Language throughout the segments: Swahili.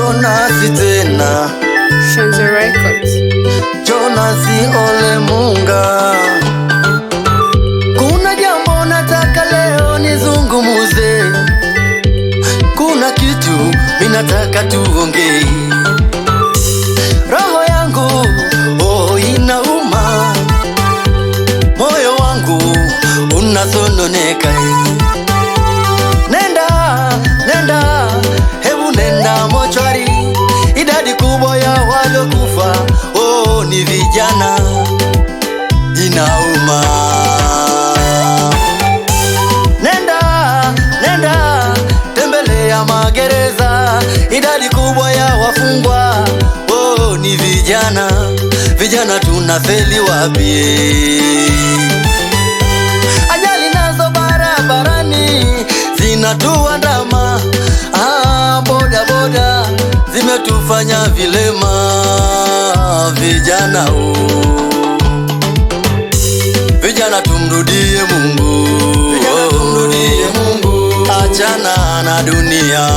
Jonasi tena, Shanzo Records. Jonasi Ole Munga. Kuna jambo nataka leo nizungumuze, kuna kitu minataka tuongee. Roho yangu inauma, moyo wangu unasononeka. Nenda, hebu nenda mochwari, idadi kubwa ya waliokufa ni vijana, inauma. Nenda, tembelea magereza, idadi kubwa ya wafungwa ni vijana. Vijana tunafeli wapi? Ajali nazo barabarani zinatuandama, boda zimetufanya vilema. Vijana tumrudie Mungu, achana na dunia.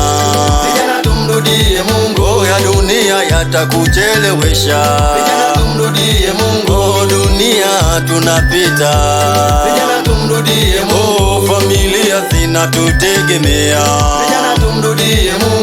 Vijana tumrudie Mungu, ya dunia yatakuchelewesha. Vijana tumrudie Mungu, dunia tunapita. Vijana tumrudie Mungu, familia zinatutegemea. Vijana tumrudie Mungu.